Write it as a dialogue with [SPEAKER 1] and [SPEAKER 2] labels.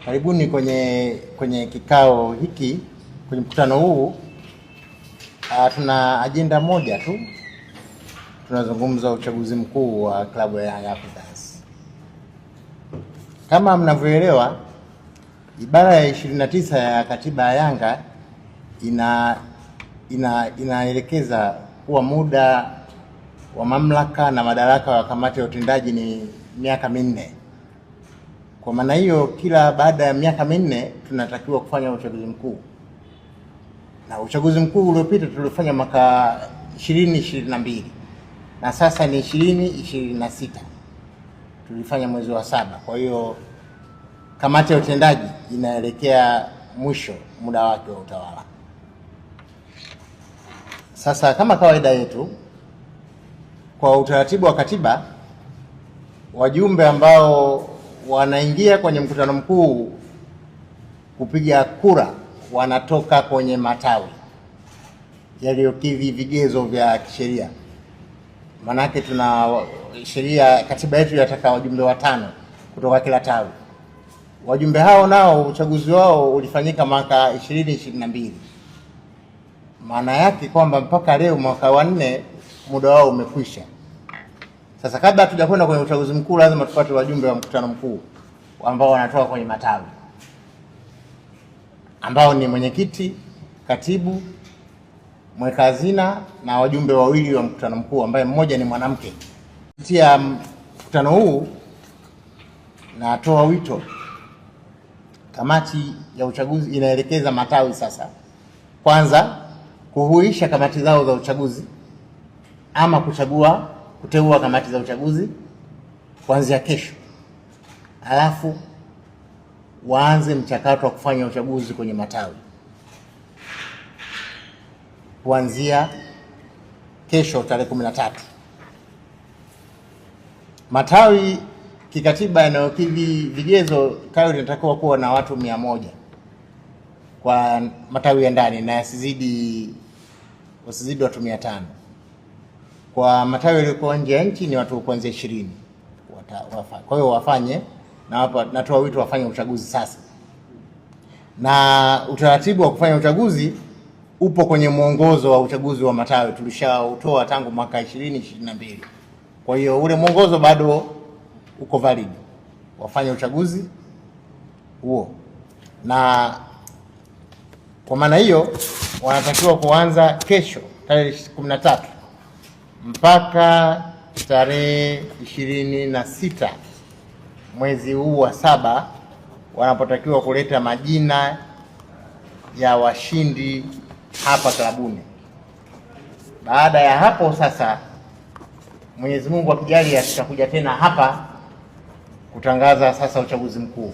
[SPEAKER 1] Karibuni kwenye kikao hiki, kwenye mkutano huu. Tuna ajenda moja tu, tunazungumza uchaguzi mkuu wa klabu ya Young Africans. Kama mnavyoelewa, ibara ya 29 ya katiba ya Yanga inaelekeza kuwa muda wa mamlaka na madaraka wa kamati ya utendaji ni miaka minne. Kwa maana hiyo, kila baada ya miaka minne tunatakiwa kufanya uchaguzi mkuu, na uchaguzi mkuu uliopita tulifanya mwaka 2022 na sasa ni 2026, tulifanya mwezi wa 7. Kwa hiyo kamati ya utendaji inaelekea mwisho muda wake wa utawala. Sasa kama kawaida yetu, kwa utaratibu wa katiba, wajumbe ambao wanaingia kwenye mkutano mkuu kupiga kura wanatoka kwenye matawi yaliyokidhi vigezo vya kisheria. Manake tuna sheria, katiba yetu inataka wajumbe 5 kutoka kila tawi. Wajumbe hao nao uchaguzi wao ulifanyika mwaka 2022. Maana yake kwamba mpaka leo mwaka wa 4 muda wao umekwisha. Sasa kabla hatujakwenda kwenye uchaguzi mkuu, lazima tupate wajumbe wa mkutano mkuu ambao wanatoka kwenye matawi, ambao ni mwenyekiti, katibu, mweka hazina na wajumbe 2 wa mkutano mkuu, ambaye mmoja ni mwanamke. Kupitia mkutano huu natoa wito, kamati ya uchaguzi inaelekeza matawi sasa, kwanza kuhuisha kamati zao za uchaguzi ama kuteua kamati za uchaguzi kuanzia kesho, alafu waanze mchakato wa kufanya uchaguzi kwenye matawi kuanzia kesho tarehe 13. Matawi kikatiba yanayokidhi vigezo, tawi linatakiwa kuwa na watu 100 kwa matawi ya ndani na wasizidi watu 500. Kwa matawi yaliyokuwa nje ya nchi ni watu kuanzia 20. Kwa hiyo wafanye, na hapa natoa wito wafanye uchaguzi sasa. Na utaratibu wa kufanya uchaguzi upo kwenye mwongozo wa uchaguzi wa matawi, tulishautoa tangu mwaka 2022. Kwa hiyo ule mwongozo bado uko valid, wafanye uchaguzi huo. Na kwa maana hiyo wanatakiwa kuanza kesho tarehe 13 mpaka tarehe 26 mwezi huu wa 7, wanapotakiwa kuleta majina ya washindi hapa klabuni. Baada ya hapo sasa, Mwenyezi Mungu akijalia, tutakuja tena hapa kutangaza sasa uchaguzi mkuu.